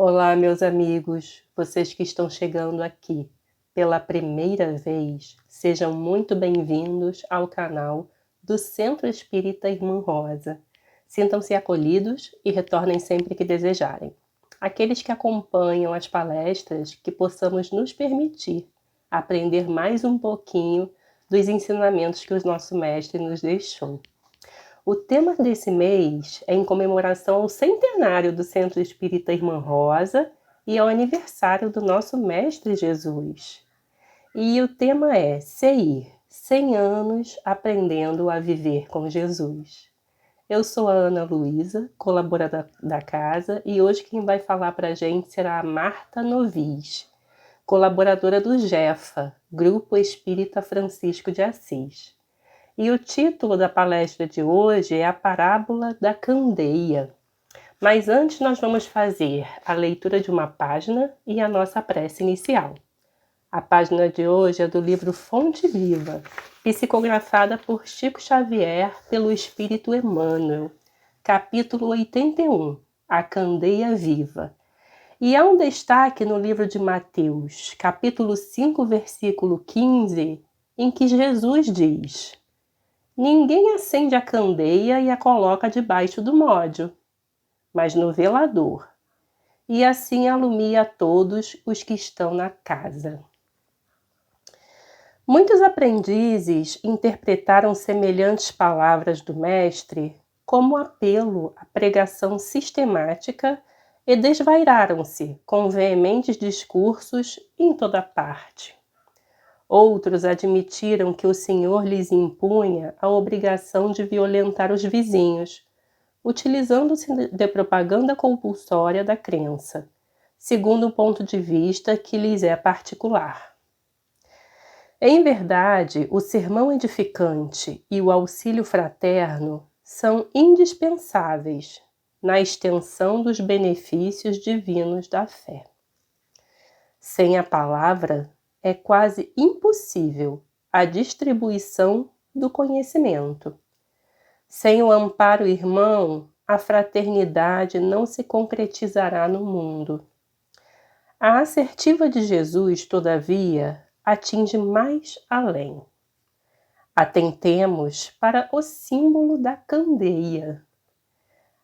Olá, meus amigos, vocês que estão chegando aqui pela primeira vez, sejam muito bem-vindos ao canal do Centro Espírita Irmã Rosa. Sintam-se acolhidos e retornem sempre que desejarem. Aqueles que acompanham as palestras, que possamos nos permitir aprender mais um pouquinho dos ensinamentos que o nosso mestre nos deixou. O tema desse mês é em comemoração ao centenário do Centro Espírita Irmã Rosa e ao aniversário do nosso Mestre Jesus. E o tema é CEIR, 100 anos aprendendo a viver com Jesus. Eu sou a Ana Luísa, colaboradora da casa, e hoje quem vai falar para a gente será a Marta Novis, colaboradora do GEFA, Grupo Espírita Francisco de Assis. E o título da palestra de hoje é a Parábola da Candeia. Mas antes nós vamos fazer a leitura de uma página e a nossa prece inicial. A página de hoje é do livro Fonte Viva, psicografada por Chico Xavier pelo Espírito Emmanuel, capítulo 81, A Candeia Viva. E há um destaque no livro de Mateus, capítulo 5, versículo 15, em que Jesus diz: ninguém acende a candeia e a coloca debaixo do módio, mas no velador, e assim alumia a todos os que estão na casa. Muitos aprendizes interpretaram semelhantes palavras do mestre como apelo à pregação sistemática e desvairaram-se com veementes discursos em toda parte. Outros admitiram que o Senhor lhes impunha a obrigação de violentar os vizinhos, utilizando-se de propaganda compulsória da crença, segundo o ponto de vista que lhes é particular. Em verdade, o sermão edificante e o auxílio fraterno são indispensáveis na extensão dos benefícios divinos da fé. Sem a palavra, é quase impossível a distribuição do conhecimento. Sem o amparo irmão, a fraternidade não se concretizará no mundo. A assertiva de Jesus, todavia, atinge mais além. Atentemos para o símbolo da candeia.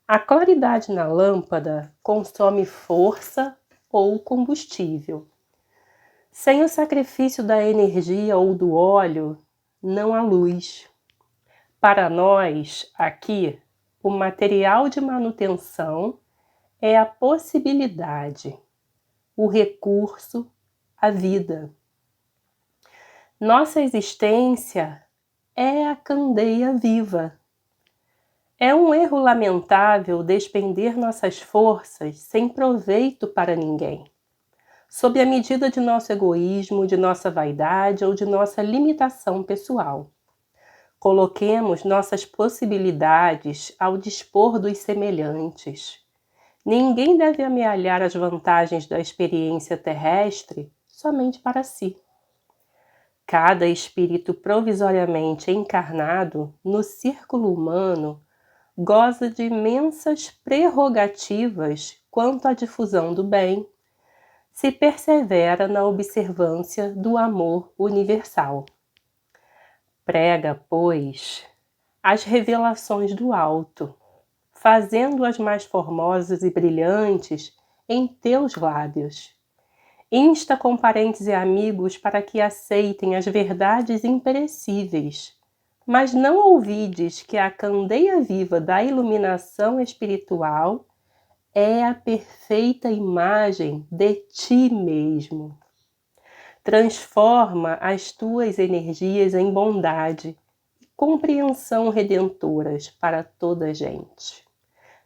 A claridade na lâmpada consome força ou combustível. Sem o sacrifício da energia ou do óleo, não há luz. Para nós, aqui, o material de manutenção é a possibilidade, o recurso, a vida. Nossa existência é a candeia viva. É um erro lamentável despender nossas forças sem proveito para ninguém, sob a medida de nosso egoísmo, de nossa vaidade ou de nossa limitação pessoal. Coloquemos nossas possibilidades ao dispor dos semelhantes. Ninguém deve amealhar as vantagens da experiência terrestre somente para si. Cada espírito provisoriamente encarnado no círculo humano goza de imensas prerrogativas quanto à difusão do bem, se persevera na observância do amor universal. Prega, pois, as revelações do alto, fazendo-as mais formosas e brilhantes em teus lábios. Insta com parentes e amigos para que aceitem as verdades imperecíveis, mas não ouvides que a candeia viva da iluminação espiritual é a perfeita imagem de ti mesmo. Transforma as tuas energias em bondade e compreensão redentoras para toda a gente,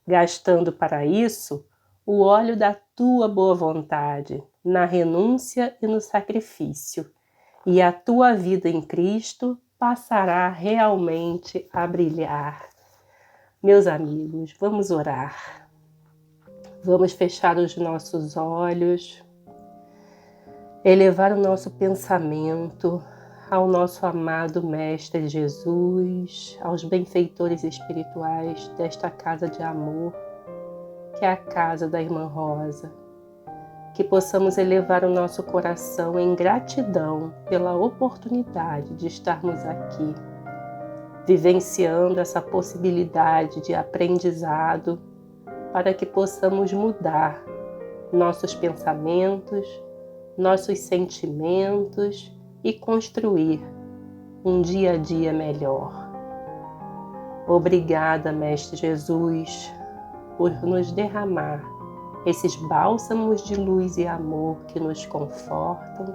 gastando para isso o óleo da tua boa vontade, na renúncia e no sacrifício, e a tua vida em Cristo passará realmente a brilhar. Meus amigos, vamos orar. Vamos fechar os nossos olhos, elevar o nosso pensamento ao nosso amado Mestre Jesus, aos benfeitores espirituais desta casa de amor, que é a casa da Irmã Rosa. que possamos elevar o nosso coração em gratidão pela oportunidade de estarmos aqui, vivenciando essa possibilidade de aprendizado para que possamos mudar nossos pensamentos, nossos sentimentos e construir um dia a dia melhor. Obrigada, Mestre Jesus, por nos derramar esses bálsamos de luz e amor que nos confortam,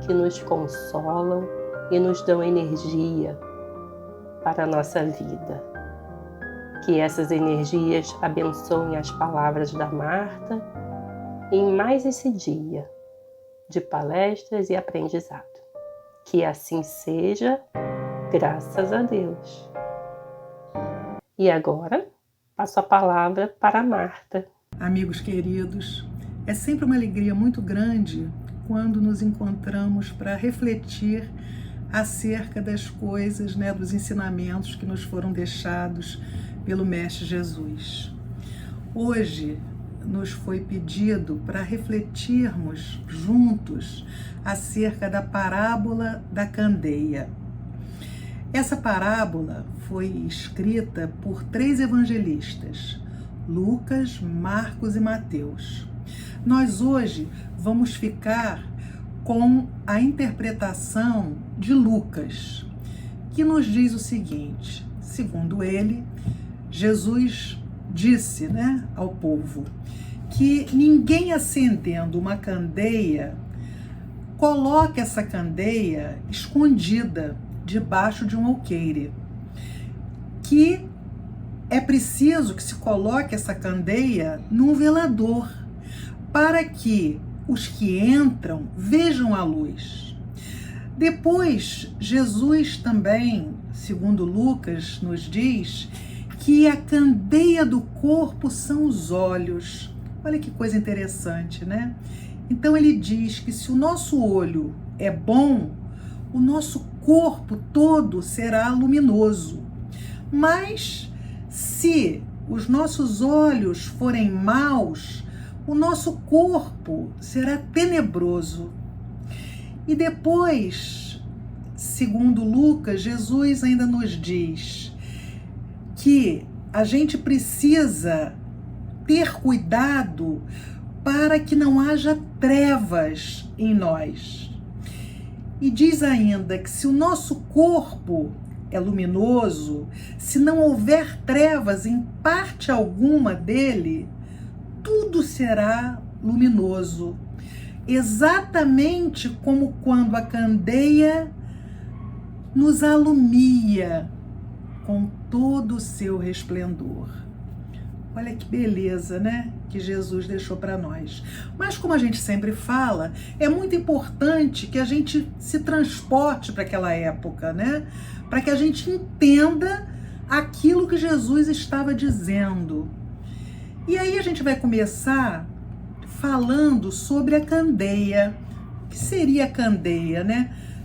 que nos consolam e nos dão energia para a nossa vida. Que essas energias abençoem as palavras da Marta em mais esse dia de palestras e aprendizado. Que assim seja, graças a Deus. E agora, passo a palavra para a Marta. Amigos queridos, é sempre uma alegria muito grande quando nos encontramos para refletir acerca das coisas, dos ensinamentos que nos foram deixados pelo Mestre Jesus. Hoje nos foi pedido para refletirmos juntos acerca da parábola da candeia. Essa parábola foi escrita por 3 evangelistas, Lucas, Marcos e Mateus. Nós hoje vamos ficar com a interpretação de Lucas, que nos diz o seguinte: segundo ele, Jesus disse, ao povo que ninguém acendendo uma candeia coloque essa candeia escondida debaixo de um alqueire, que é preciso que se coloque essa candeia num velador, para que os que entram vejam a luz. Depois, Jesus também, segundo Lucas, nos diz que a candeia do corpo são os olhos. Olha que coisa interessante, Então ele diz que se o nosso olho é bom, o nosso corpo todo será luminoso. Mas se os nossos olhos forem maus, o nosso corpo será tenebroso. E depois, segundo Lucas, Jesus ainda nos diz que a gente precisa ter cuidado para que não haja trevas em nós. E diz ainda que se o nosso corpo é luminoso, se não houver trevas em parte alguma dele, tudo será luminoso. Exatamente como quando a candeia nos alumia com todo o seu resplendor. Olha que beleza, que Jesus deixou para nós. Mas como a gente sempre fala, é muito importante que a gente se transporte para aquela época, para que a gente entenda aquilo que Jesus estava dizendo. E aí a gente vai começar falando sobre a candeia. O que seria a candeia,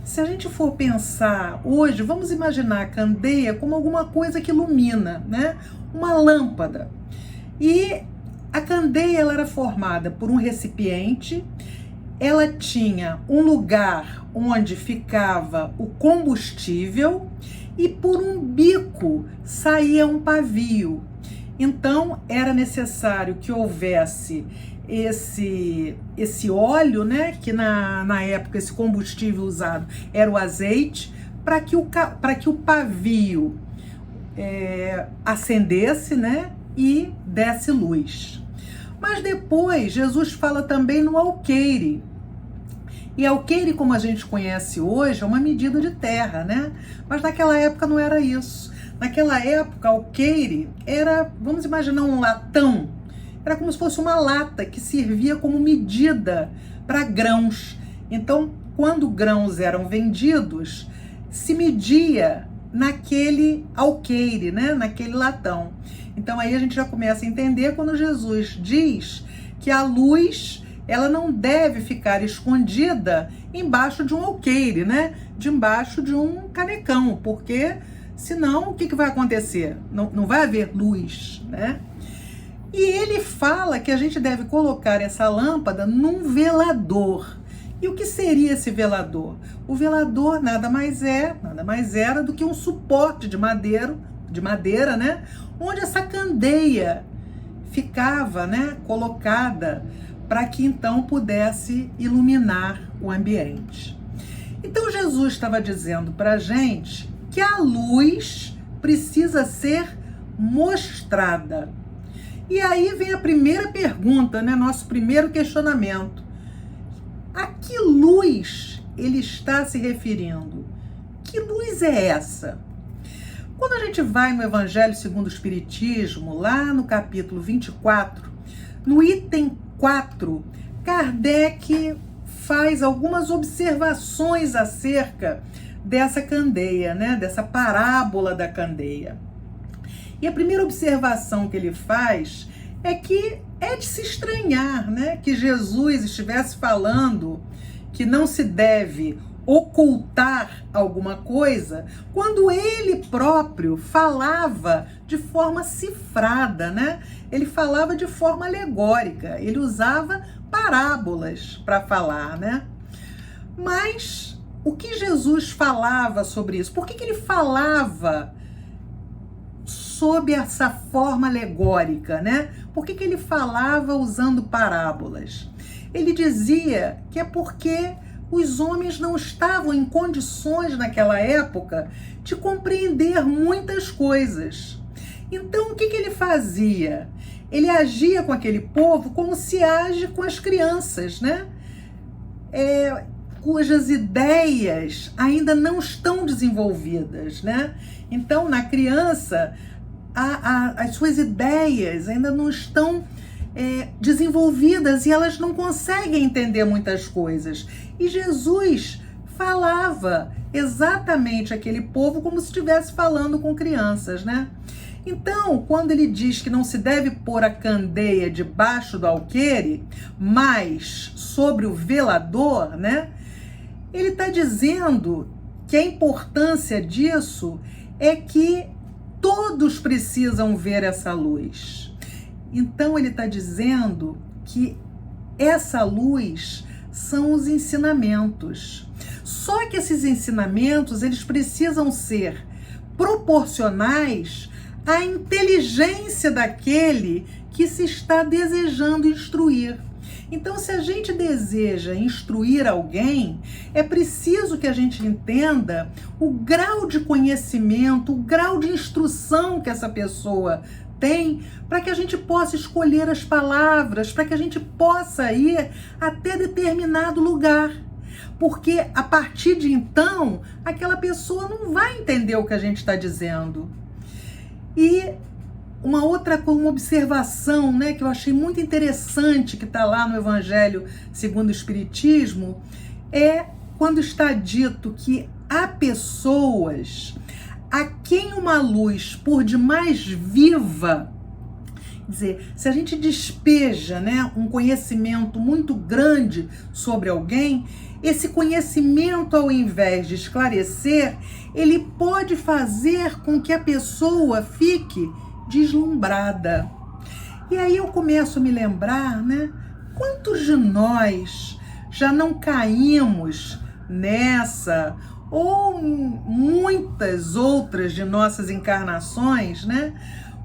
Se a gente for pensar hoje, vamos imaginar a candeia como alguma coisa que ilumina, Uma lâmpada. E a candeia ela era formada por um recipiente, ela tinha um lugar onde ficava o combustível e por um bico saía um pavio. Então era necessário que houvesse esse óleo, que na época esse combustível usado era o azeite, para que o pavio acendesse, e desse luz. Mas depois Jesus fala também no alqueire. E alqueire, como a gente conhece hoje, é uma medida de terra, Mas naquela época não era isso. Naquela época, alqueire era, vamos imaginar um latão. Era como se fosse uma lata que servia como medida para grãos. Então, quando grãos eram vendidos, se media naquele alqueire, naquele latão. Então aí a gente já começa a entender quando Jesus diz que a luz ela não deve ficar escondida embaixo de um alqueire, debaixo de um canecão, porque senão o que vai acontecer? Não vai haver luz, E ele fala que a gente deve colocar essa lâmpada num velador. E o que seria esse velador? O velador nada mais era do que um suporte de madeira, né? Onde essa candeia ficava, né, colocada para que então pudesse iluminar o ambiente. Então Jesus estava dizendo para a gente que a luz precisa ser mostrada. E aí vem a primeira pergunta, né, nosso primeiro questionamento. A que luz ele está se referindo? Que luz é essa? Quando a gente vai no Evangelho segundo o Espiritismo, lá no capítulo 24, no item 4, Kardec faz algumas observações acerca dessa candeia, né? Dessa parábola da candeia. E a primeira observação que ele faz é que é de se estranhar, né? Que Jesus estivesse falando que não se deve ocultar alguma coisa, quando ele próprio falava de forma cifrada, né? Ele falava de forma alegórica, ele usava parábolas para falar, né? Mas o que Jesus falava sobre isso? Por que ele falava sob essa forma alegórica, né? Por que ele falava usando parábolas? Ele dizia que é porque os homens não estavam em condições naquela época de compreender muitas coisas. Então, o que ele fazia? Ele agia com aquele povo como se age com as crianças, né? Cujas ideias ainda não estão desenvolvidas, né? Então, na criança, as suas ideias ainda não estão desenvolvidas e elas não conseguem entender muitas coisas. E Jesus falava exatamente aquele povo como se estivesse falando com crianças, né? Então, quando ele diz que não se deve pôr a candeia debaixo do alqueire, mas sobre o velador, né? Ele está dizendo que a importância disso é que todos precisam ver essa luz. Então, ele está dizendo que essa luz são os ensinamentos. Só que esses ensinamentos, eles precisam ser proporcionais à inteligência daquele que se está desejando instruir. Então, se a gente deseja instruir alguém, é preciso que a gente entenda o grau de conhecimento, o grau de instrução que essa pessoa tem, para que a gente possa escolher as palavras, para que a gente possa ir até determinado lugar. Porque a partir de então, aquela pessoa não vai entender o que a gente está dizendo. E uma observação, né, que eu achei muito interessante, que está lá no Evangelho segundo o Espiritismo, é quando está dito que há pessoas a quem uma luz, por demais viva, quer dizer, se a gente despeja, né, um conhecimento muito grande sobre alguém, esse conhecimento, ao invés de esclarecer, ele pode fazer com que a pessoa fique deslumbrada. E aí eu começo a me lembrar, né, quantos de nós já não caímos nessa ou muitas outras de nossas encarnações, né,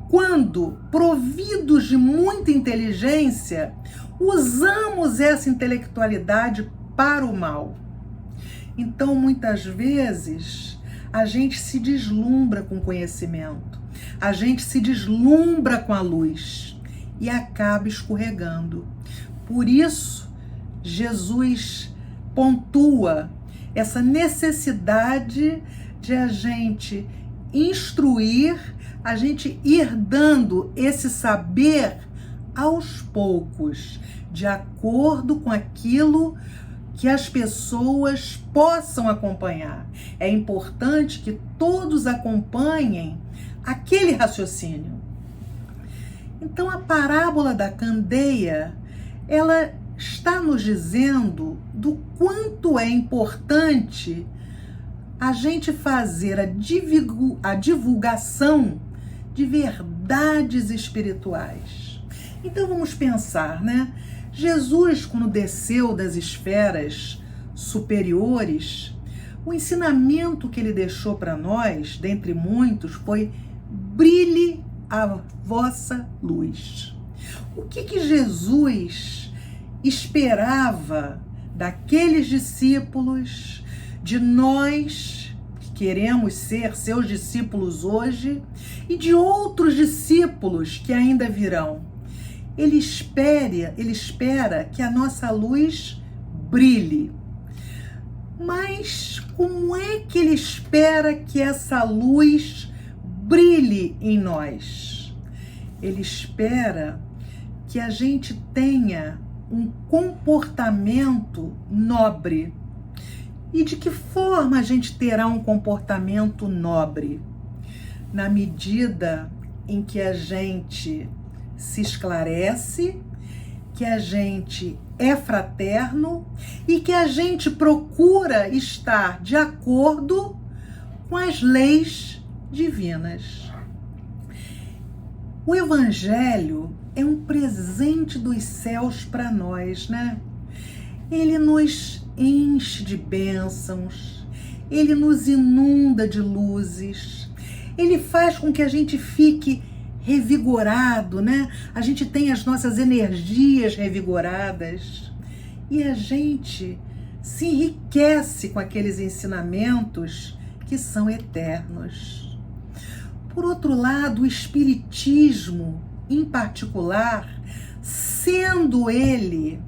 quando, providos de muita inteligência, usamos essa intelectualidade para o mal. Então, muitas vezes, a gente se deslumbra com o conhecimento, a gente se deslumbra com a luz e acaba escorregando. Por isso, Jesus pontua essa necessidade de a gente instruir, a gente ir dando esse saber aos poucos, de acordo com aquilo que as pessoas possam acompanhar. É importante que todos acompanhem aquele raciocínio. Então, a parábola da candeia, ela está nos dizendo do quanto é importante a gente fazer a divulgação de verdades espirituais. Então vamos pensar, né? Jesus, quando desceu das esferas superiores, o ensinamento que ele deixou para nós, dentre muitos, foi: brilhe a vossa luz. O que Jesus esperava daqueles discípulos, de nós que queremos ser seus discípulos hoje e de outros discípulos que ainda virão? Ele espera que a nossa luz brilhe. Mas como é que ele espera que essa luz brilhe em nós? Ele espera que a gente tenha um comportamento nobre. E de que forma a gente terá um comportamento nobre? Na medida em que a gente se esclarece, que a gente é fraterno e que a gente procura estar de acordo com as leis divinas. O Evangelho é um presente dos céus para nós, né? Ele nos enche de bênçãos, ele nos inunda de luzes, ele faz com que a gente fique revigorado, né? A gente tem as nossas energias revigoradas e a gente se enriquece com aqueles ensinamentos que são eternos. Por outro lado, o Espiritismo, em particular, sendo ele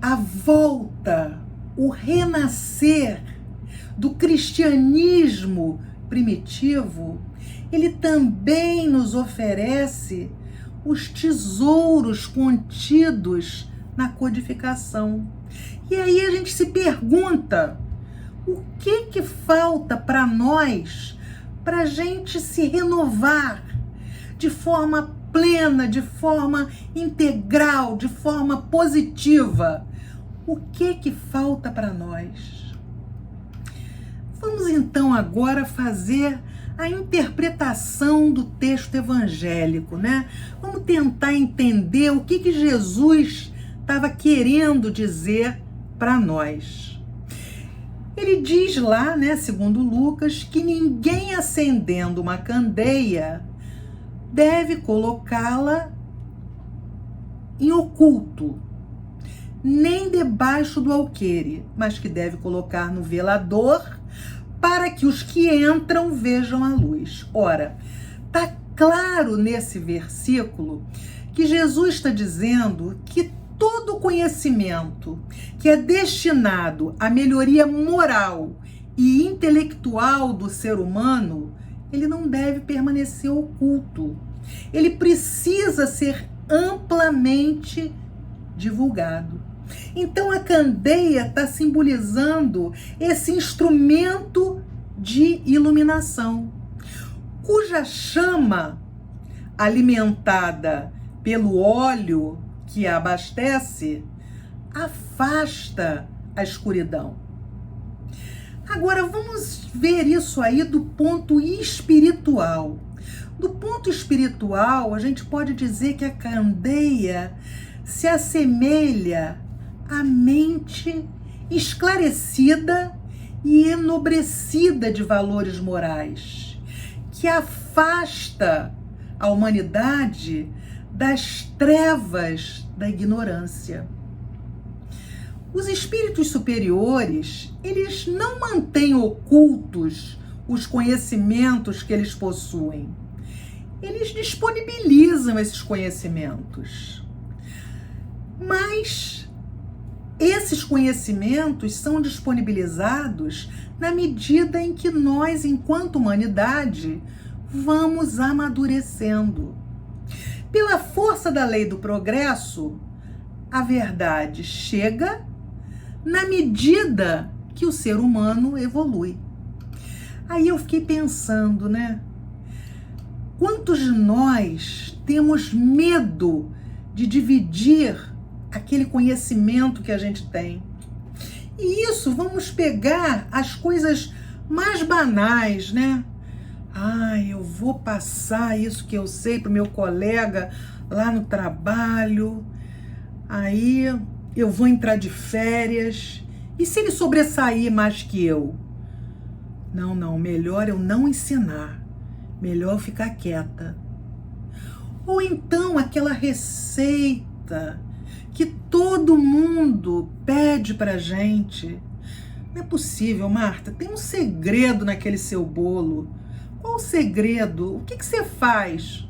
a volta, o renascer do cristianismo primitivo, ele também nos oferece os tesouros contidos na codificação. E aí a gente se pergunta, o que falta para nós, para a gente se renovar de forma plena, de forma integral, de forma positiva? O que falta para nós? Vamos então agora fazer a interpretação do texto evangélico, né? Vamos tentar entender o que Jesus estava querendo dizer para nós. Ele diz lá, né, segundo Lucas, que ninguém acendendo uma candeia deve colocá-la em oculto, nem debaixo do alqueire, mas que deve colocar no velador, para que os que entram vejam a luz. Ora, está claro nesse versículo que Jesus está dizendo que todo conhecimento que é destinado à melhoria moral e intelectual do ser humano, ele não deve permanecer oculto. Ele precisa ser amplamente divulgado. Então a candeia está simbolizando esse instrumento de iluminação, cuja chama, alimentada pelo óleo que a abastece, afasta a escuridão. Agora vamos ver isso aí do ponto espiritual. Do ponto espiritual, a gente pode dizer que a candeia se assemelha à mente esclarecida e enobrecida de valores morais, que afasta a humanidade das trevas da ignorância. Os espíritos superiores, eles não mantêm ocultos os conhecimentos que eles possuem. Eles disponibilizam esses conhecimentos. Mas esses conhecimentos são disponibilizados na medida em que nós, enquanto humanidade, vamos amadurecendo. Pela força da lei do progresso, a verdade chega na medida que o ser humano evolui. Aí eu fiquei pensando, né? Quantos de nós temos medo de dividir aquele conhecimento que a gente tem? E isso, vamos pegar as coisas mais banais, né? eu vou passar isso que eu sei para o meu colega lá no trabalho, aí eu vou entrar de férias, e se ele sobressair mais que eu? Não, melhor eu não ensinar, melhor eu ficar quieta. Ou então aquela receita que todo mundo pede pra gente. Não é possível, Marta, tem um segredo naquele seu bolo. Qual o segredo? O que você faz?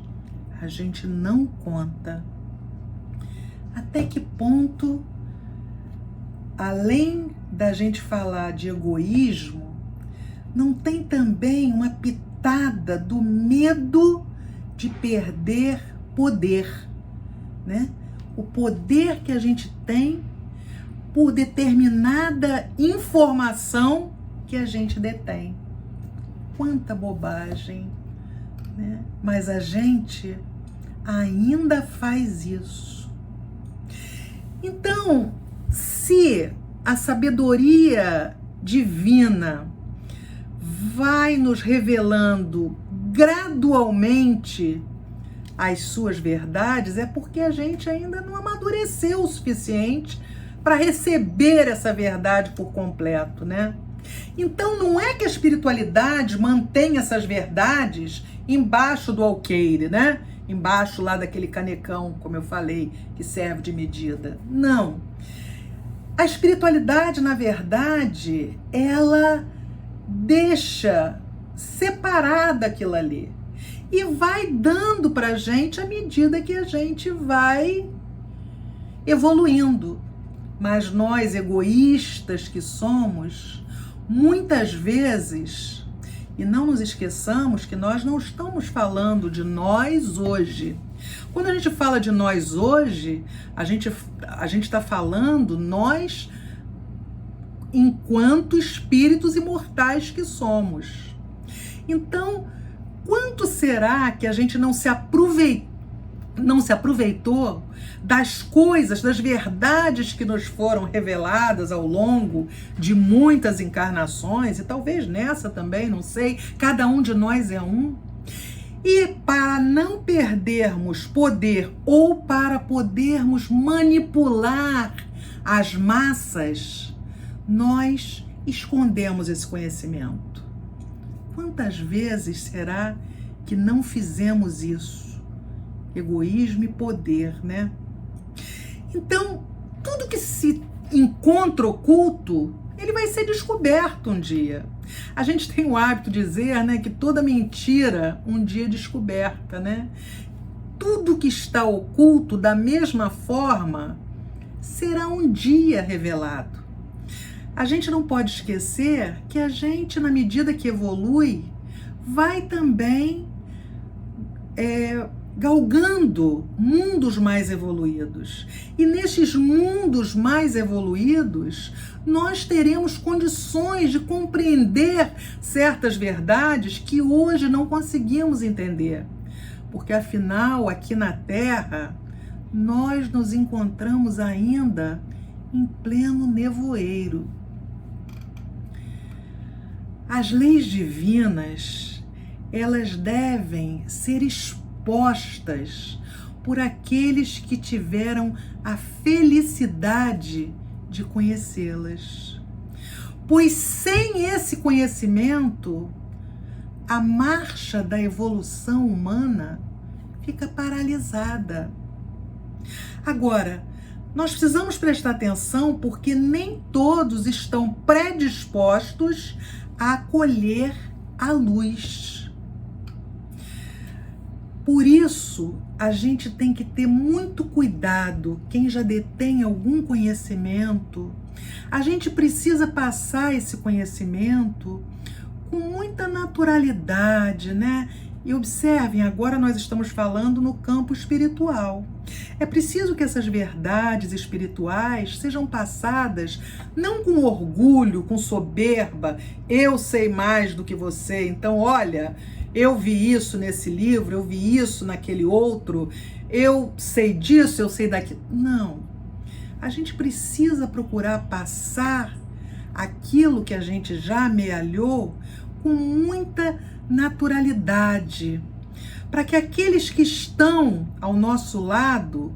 A gente não conta. Até que ponto, além da gente falar de egoísmo, não tem também uma pitada do medo de perder poder, né? O poder que a gente tem por determinada informação que a gente detém. Quanta bobagem, né? Mas a gente ainda faz isso. Então, se a sabedoria divina vai nos revelando gradualmente as suas verdades, é porque a gente ainda não amadureceu o suficiente para receber essa verdade por completo, né? Então não é que a espiritualidade mantém essas verdades embaixo do alqueire, né? Embaixo lá daquele canecão, como eu falei, que serve de medida. Não. A espiritualidade, na verdade, ela deixa separada aquilo ali e vai dando para a gente à medida que a gente vai evoluindo. Mas nós, egoístas que somos, muitas vezes, e não nos esqueçamos que nós não estamos falando de nós hoje. Quando a gente fala de nós hoje, a gente está falando nós enquanto espíritos imortais que somos. Então, quanto será que a gente não se aproveitou das coisas, das verdades que nos foram reveladas ao longo de muitas encarnações, e talvez nessa também, não sei, cada um de nós é um. E para não perdermos poder ou para podermos manipular as massas, nós escondemos esse conhecimento. Quantas vezes será que não fizemos isso? Egoísmo e poder, né? Então, tudo que se encontra oculto, ele vai ser descoberto um dia. A gente tem o hábito de dizer, né, que toda mentira um dia é descoberta, né? Tudo que está oculto, da mesma forma, será um dia revelado. A gente não pode esquecer que a gente, na medida que evolui, vai também galgando mundos mais evoluídos. E nesses mundos mais evoluídos, nós teremos condições de compreender certas verdades que hoje não conseguimos entender. Porque, afinal, aqui na Terra, nós nos encontramos ainda em pleno nevoeiro. As leis divinas, elas devem ser expostas por aqueles que tiveram a felicidade de conhecê-las. Pois sem esse conhecimento, a marcha da evolução humana fica paralisada. Agora, nós precisamos prestar atenção porque nem todos estão predispostos a acolher a luz. Por isso, a gente tem que ter muito cuidado. Quem já detém algum conhecimento, a gente precisa passar esse conhecimento com muita naturalidade, né? E observem, agora nós estamos falando no campo espiritual. É preciso que essas verdades espirituais sejam passadas não com orgulho, com soberba, eu sei mais do que você, então olha, eu vi isso nesse livro, eu vi isso naquele outro, eu sei disso, eu sei daquilo. Não. A gente precisa procurar passar aquilo que a gente já amealhou com muita naturalidade, para que aqueles que estão ao nosso lado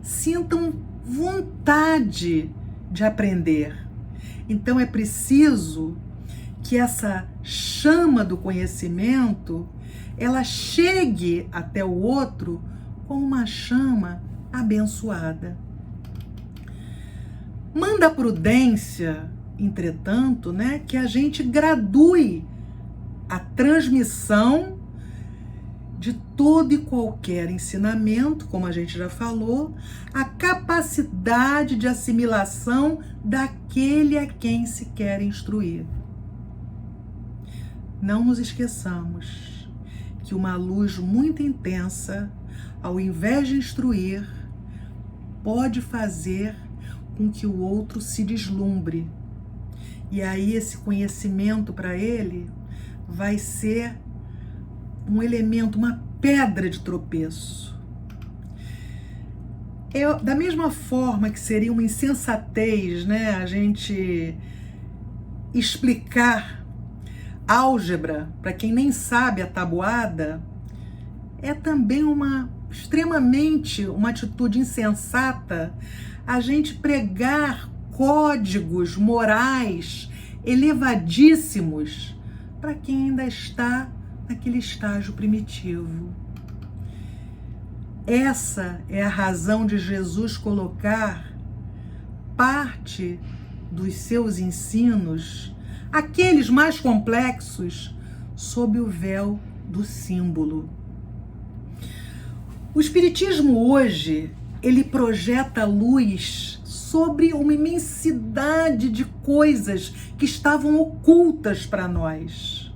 sintam vontade de aprender. Então é preciso que essa chama do conhecimento, ela chegue até o outro como uma chama abençoada. Manda a prudência, entretanto, que a gente gradue a transmissão de todo e qualquer ensinamento, como a gente já falou, a capacidade de assimilação daquele a quem se quer instruir. Não nos esqueçamos que uma luz muito intensa, ao invés de instruir, pode fazer com que o outro se deslumbre. E aí esse conhecimento para ele vai ser um elemento, uma pedra de tropeço. Da mesma forma que seria uma insensatez, a gente explicar álgebra para quem nem sabe a tabuada, é também extremamente uma atitude insensata a gente pregar códigos morais elevadíssimos para quem ainda está naquele estágio primitivo. Essa é a razão de Jesus colocar parte dos seus ensinos, aqueles mais complexos, sob o véu do símbolo. O Espiritismo hoje, ele projeta luz sobre uma imensidade de coisas que estavam ocultas para nós.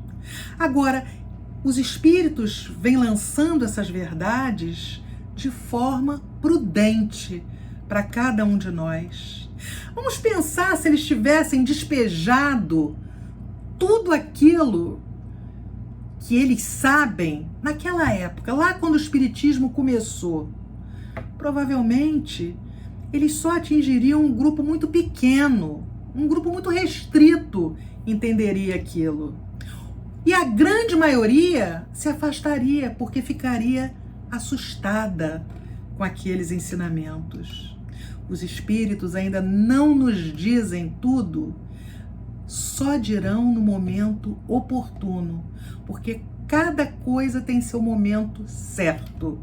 Agora, os espíritos vêm lançando essas verdades de forma prudente para cada um de nós. Vamos pensar se eles tivessem despejado tudo aquilo que eles sabem naquela época, lá quando o Espiritismo começou. Provavelmente, eles só atingiriam um grupo muito pequeno, um grupo muito restrito entenderia aquilo. E a grande maioria se afastaria porque ficaria assustada com aqueles ensinamentos. Os espíritos ainda não nos dizem tudo, só dirão no momento oportuno, porque cada coisa tem seu momento certo.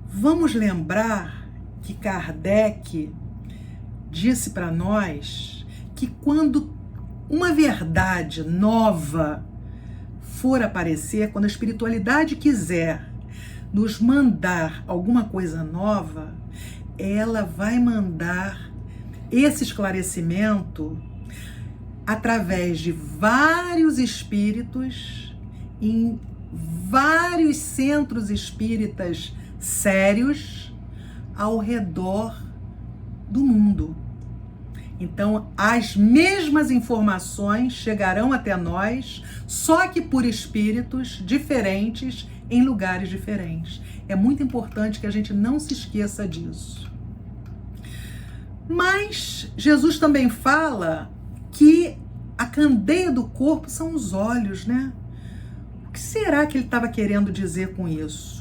Vamos lembrar que Kardec disse para nós que quando uma verdade nova for aparecer, quando a espiritualidade quiser nos mandar alguma coisa nova, ela vai mandar esse esclarecimento através de vários espíritos em vários centros espíritas sérios ao redor do mundo. Então, as mesmas informações chegarão até nós, só que por espíritos diferentes, em lugares diferentes. É muito importante que a gente não se esqueça disso. Mas Jesus também fala que a candeia do corpo são os olhos, O que será que ele estava querendo dizer com isso?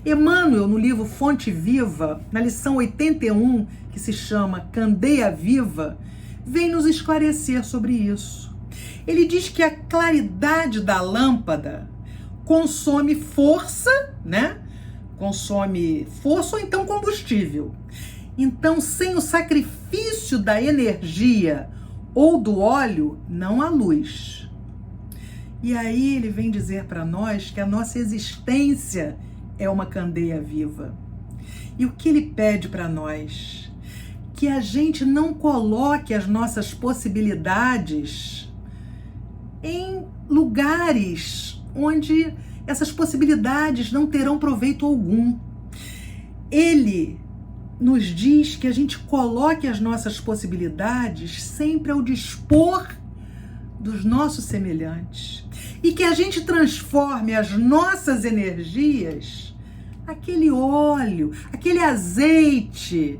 Emmanuel, no livro Fonte Viva, na lição 81, que se chama Candeia Viva, vem nos esclarecer sobre isso. Ele diz que a claridade da lâmpada consome força, Consome força ou então combustível. Então, sem o sacrifício da energia ou do óleo, não há luz. E aí ele vem dizer para nós que a nossa existência é uma candeia viva. E o que ele pede para nós? Que a gente não coloque as nossas possibilidades em lugares onde essas possibilidades não terão proveito algum. Ele nos diz que a gente coloque as nossas possibilidades sempre ao dispor dos nossos semelhantes e que a gente transforme as nossas energias, aquele óleo, aquele azeite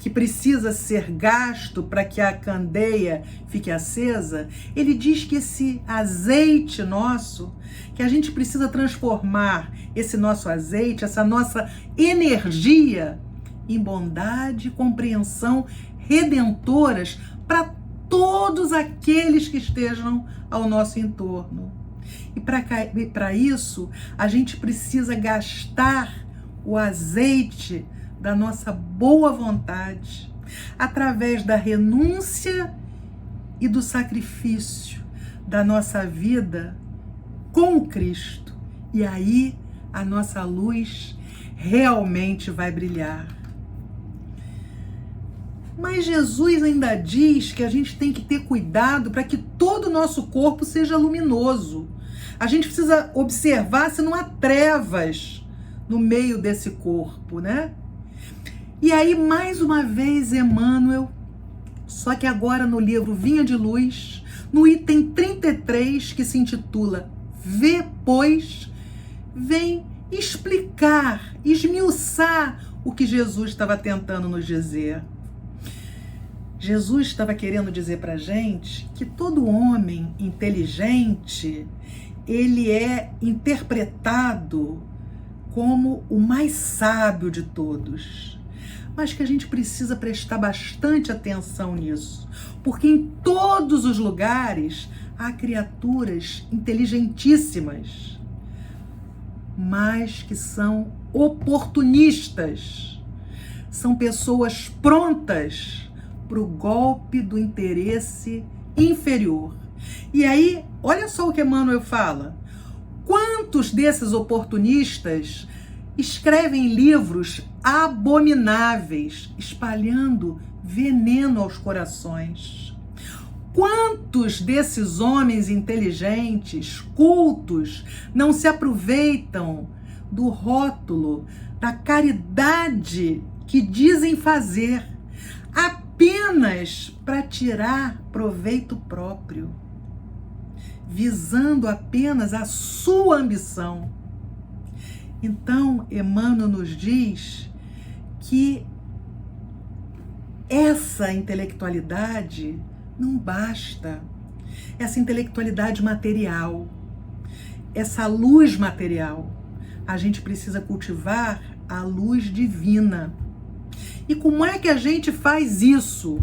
que precisa ser gasto para que a candeia fique acesa, ele diz que esse azeite nosso, que a gente precisa transformar esse nosso azeite, essa nossa energia, em bondade e compreensão redentoras para todos aqueles que estejam ao nosso entorno. E para isso, a gente precisa gastar o azeite da nossa boa vontade, através da renúncia e do sacrifício da nossa vida com Cristo. E aí a nossa luz realmente vai brilhar. Mas Jesus ainda diz que a gente tem que ter cuidado para que todo o nosso corpo seja luminoso. A gente precisa observar se não há trevas no meio desse corpo, né? E aí, mais uma vez, Emmanuel, só que agora no livro Vinha de Luz, no item 33, que se intitula Vê, pois, vem explicar, esmiuçar o que Jesus estava tentando nos dizer. Jesus estava querendo dizer para a gente que todo homem inteligente, ele é interpretado como o mais sábio de todos. Mas que a gente precisa prestar bastante atenção nisso, porque em todos os lugares há criaturas inteligentíssimas, mas que são oportunistas, são pessoas prontas para o golpe do interesse inferior. E aí, olha só o que Emmanuel fala. Quantos desses oportunistas escrevem livros abomináveis, espalhando veneno aos corações? Quantos desses homens inteligentes, cultos, não se aproveitam do rótulo da caridade que dizem fazer, apenas para tirar proveito próprio, visando apenas a sua ambição? Então, Emmanuel nos diz que essa intelectualidade não basta, essa intelectualidade material, essa luz material. A gente precisa cultivar a luz divina. E como é que a gente faz isso?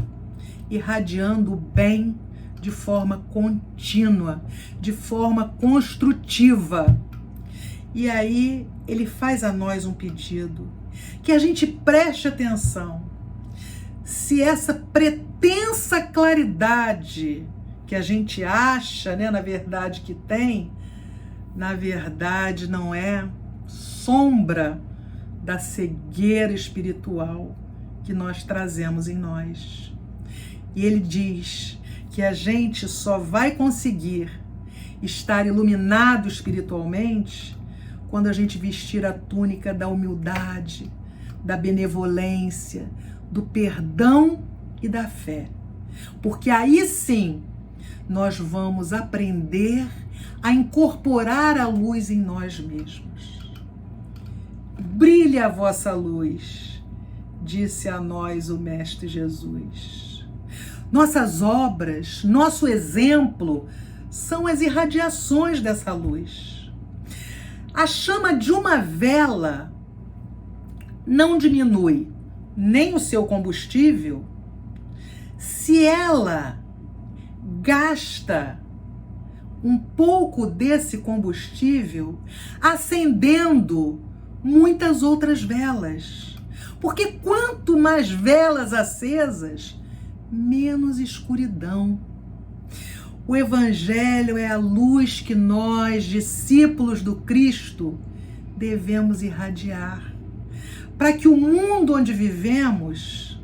Irradiando o bem de forma contínua, de forma construtiva. E aí ele faz a nós um pedido, que a gente preste atenção se essa pretensa claridade que a gente acha, né, na verdade que tem, na verdade não é sombra da cegueira espiritual que nós trazemos em nós. E ele diz que a gente só vai conseguir estar iluminado espiritualmente quando a gente vestir a túnica da humildade, da benevolência, do perdão e da fé. Porque aí sim nós vamos aprender a incorporar a luz em nós mesmos. Brilha a vossa luz, disse a nós o Mestre Jesus. Nossas obras, nosso exemplo, são as irradiações dessa luz. A chama de uma vela não diminui nem o seu combustível se ela gasta um pouco desse combustível acendendo muitas outras velas. Porque quanto mais velas acesas, menos escuridão. O Evangelho é a luz que nós, discípulos do Cristo, devemos irradiar, para que o mundo onde vivemos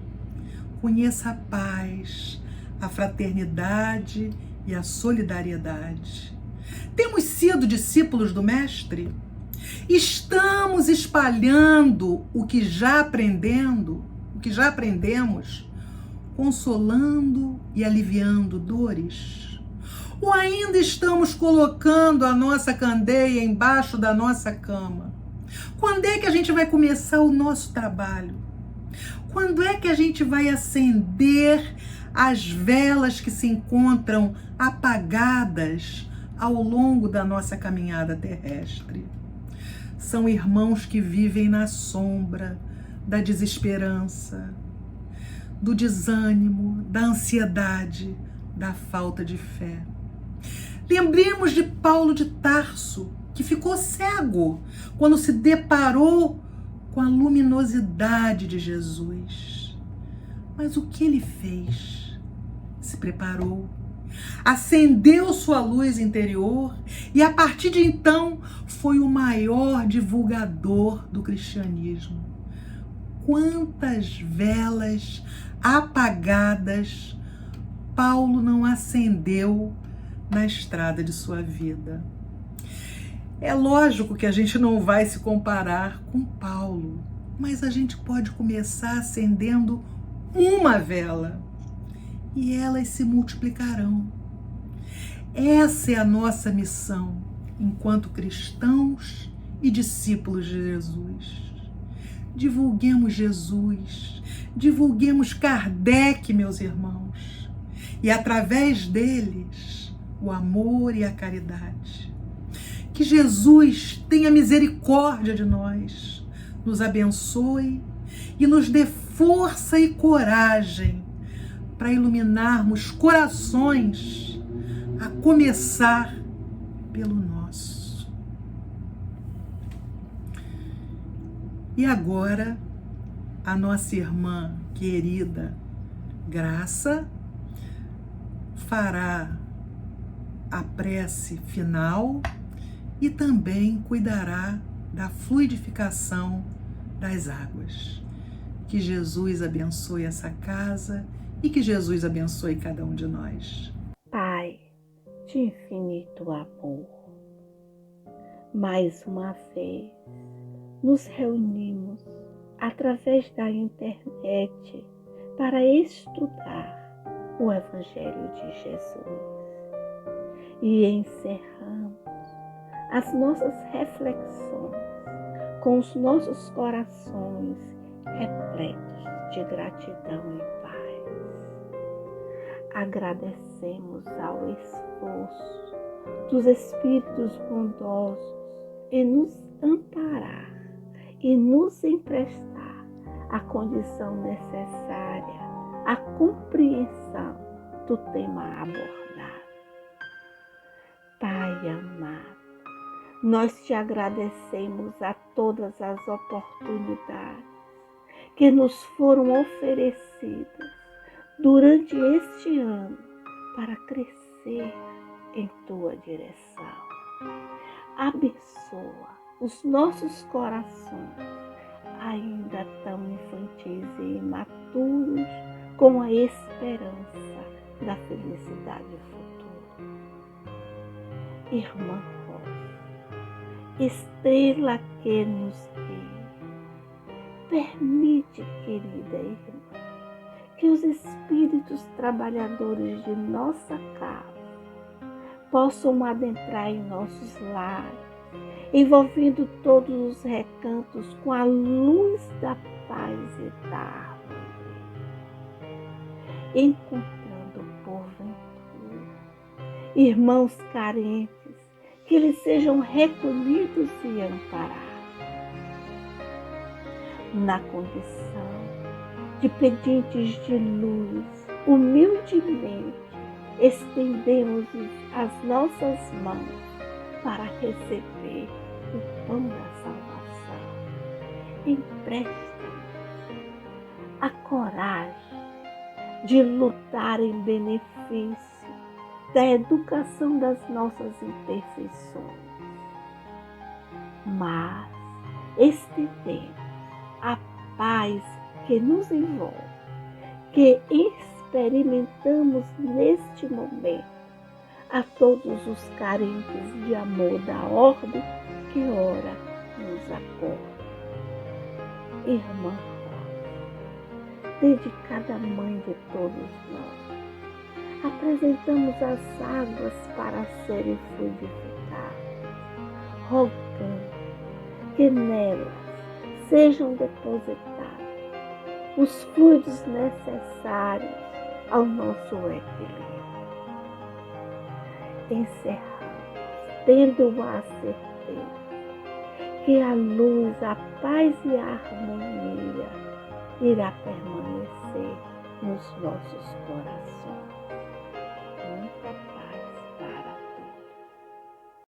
conheça a paz, a fraternidade e a solidariedade. Temos sido discípulos do Mestre? Estamos espalhando o que já aprendemos, consolando e aliviando dores? Ou ainda estamos colocando a nossa candeia embaixo da nossa cama? Quando é que a gente vai começar o nosso trabalho? Quando é que a gente vai acender as velas que se encontram apagadas ao longo da nossa caminhada terrestre? São irmãos que vivem na sombra da desesperança, do desânimo, da ansiedade, da falta de fé. Lembremos de Paulo de Tarso, que ficou cego quando se deparou com a luminosidade de Jesus. Mas o que ele fez? Se preparou, acendeu sua luz interior e, a partir de então, foi o maior divulgador do cristianismo. Quantas velas apagadas Paulo não acendeu na estrada de sua vida? É lógico que a gente não vai se comparar com Paulo, mas a gente pode começar acendendo uma vela e elas se multiplicarão. Essa é a nossa missão enquanto cristãos e discípulos de Jesus. Divulguemos Jesus, divulguemos Kardec, meus irmãos, e através deles o amor e a caridade. Que Jesus tenha misericórdia de nós, nos abençoe e nos dê força e coragem para iluminarmos corações, a começar pelo nosso. E agora, a nossa irmã querida Graça fará a prece final e também cuidará da fluidificação das águas. Que Jesus abençoe essa casa e que Jesus abençoe cada um de nós. Pai de infinito amor, mais uma vez nos reunimos através da internet para estudar o Evangelho de Jesus e encerramos as nossas reflexões com os nossos corações repletos de gratidão e paz. Agradecemos ao esforço dos Espíritos bondosos em nos amparar e nos emprestar a condição necessária à compreensão do tema abordado. Pai amado, nós te agradecemos a todas as oportunidades que nos foram oferecidas durante este ano para crescer em tua direção. Abençoa os nossos corações, ainda tão infantis e imaturos, com a esperança da felicidade futura. Irmã Rosa, estrela que nos guia, permite, querida irmã, que os espíritos trabalhadores de nossa casa possam adentrar em nossos lares, envolvendo todos os recantos com a luz da paz e da harmonia, encontrando porventura irmãos carentes, que eles sejam recolhidos e amparados. Na condição de pedintes de luz, humildemente estendemos as nossas mãos para receber o pão da salvação. Empresta-nos a coragem de lutar em benefício da educação das nossas imperfeições, mas estendemos a paz que nos envolve, que experimentamos neste momento, a todos os carentes de amor da ordem que ora nos acorda. Irmã Rosa, dedicada mãe de todos nós, apresentamos as águas para serem fluidificadas, rogando que nelas sejam depositadas os fluidos necessários ao nosso equilíbrio. Encerramos, tendo a certeza que a luz, a paz e a harmonia irá permanecer nos nossos corações. Muita